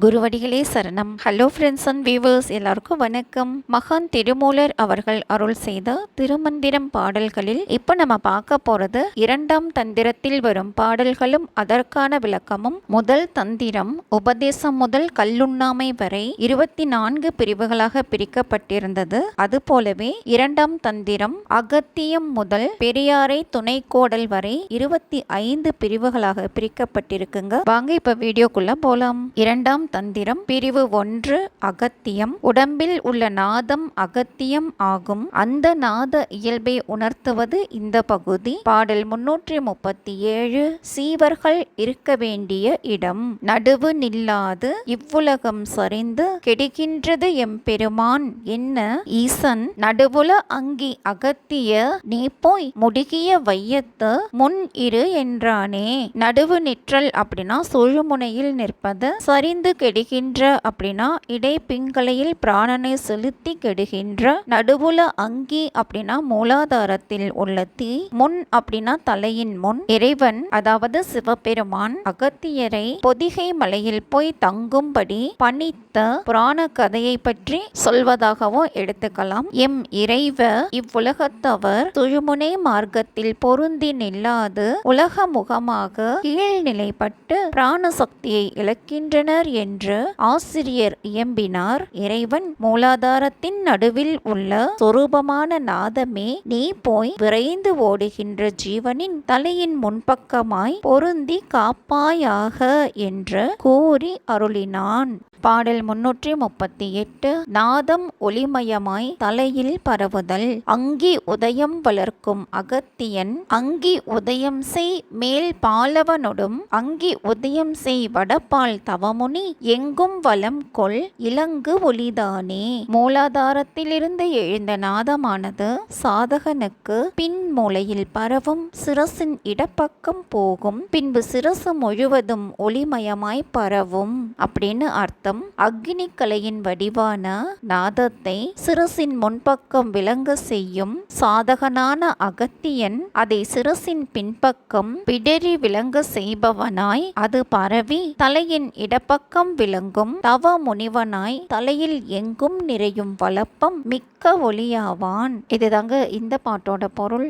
குருவடிகளே சரணம். Hello friends and viewers, எல்லாருக்கும் வணக்கம். மகான் திருமூலர் அவர்கள் அருள் செய்த திருமந்திரம் பாடல்களில் இப்போ நம்ம பார்க்க போறது இரண்டாம் தந்திரத்தில் வரும் பாடல்களும் அதற்கான விளக்கமும். முதல் தந்திரம் உபதேசம் முதல் கல்லுண்ணாமை வரை 24 பிரிவுகளாக பிரிக்கப்பட்டிருந்தது. அதுபோலவே இரண்டாம் தந்திரம் அகத்தியம் முதல் பெரியாரை துணைக்கோடல் வரை 25 பிரிவுகளாக பிரிக்கப்பட்டிருக்குங்க. வாங்க இப்ப வீடியோக்குள்ள போலாம். இரண்டாம் தந்திரம் பிரிவு 1 அகத்தியம். உடம்பில் உள்ள நாதம் அகத்தியம் ஆகும். அந்த நாத இயல்பை உணர்த்துவது இந்த பகுதி. பாடல் 337. சீவர்கள் இருக்க வேண்டிய இடம் நடுவு நில்லாது இவ்வுலகம் சரிந்து கெடுகின்றது எம்பெருமான் என்ன ஈசன் நடுவுல அங்கி அகத்திய நீ போய் முடுகிய வையத்து முன் இரு என்றானே. நடுவு நிற்றல் அப்படின்னா சுழுமுனையில் நிற்பது. சரிந்து கெடுகின்ற அப்படின்னா இடை பிங்களையில் பிராணனை செலுத்தி கெடுகின்ற. நடுவுல அங்கி அப்படின்னா மூலாதாரத்தில் உள்ள தீ. முன் அப்படின்னா தலையின் முன். இறைவன் அதாவது சிவபெருமான் அகத்தியரை பொதிகை மலையில் போய் தங்கும்படி பணித்த புராண கதையை பற்றி சொல்வதாகவும் எடுத்துக்கலாம். எம் இறைவ இவ்வுலகத்தவர் சுழுமுனை மார்க்கத்தில் பொருந்தி நில்லாது உலக முகமாக கீழ்நிலைப்பட்டு பிராண சக்தியை இழக்கின்றனர் என்று ஆசிரியர் இயம்பினார். இறைவன் மூலாதாரத்தின் நடுவில் உள்ள சொரூபமான நாதமே நீ போய் விரைந்து ஓடுகின்ற ஜீவனின் தலையின் முன்பக்கமாய் பொருந்தி காப்பாயாக என்று கூறி அருளினான். பாடல் 338. நாதம் ஒளிமயமாய் தலையில் பரவுதல். அங்கி உதயம் வளர்க்கும் அகத்தியன் அங்கி உதயம் செய் மேல் பாலவனொடும் அங்கி உதயம் செய் வடபால் தவமுனி எங்கும் வலம் கொள் இலங்கு ஒளிதானே. மூலாதாரத்திலிருந்து எழுந்த நாதமானது சாதகனுக்கு பின் மூலையில் பரவும் சிரசின் இடப்பக்கம் போகும். பின்பு சிரசு முழுவதும் ஒளிமயமாய் பரவும் அப்படின்னு அர்த்தம். அக்னி கலையின் வடிவான நாதத்தை சிரசின் முன்பக்கம் விளங்க செய்யும் சாதகனான அகத்தியன் அதை சிரசின் பின்பக்கம் பிடரி விளங்க செய்பவனாய் அது பரவி தலையின் இடப்பக்கம் விளங்கும் தவ முனிவனாய் தலையில் எங்கும் நிறையும் வளப்பம் மிக்க ஒளியாவான். இதுதாங்க இந்த பாட்டோட பொருள்.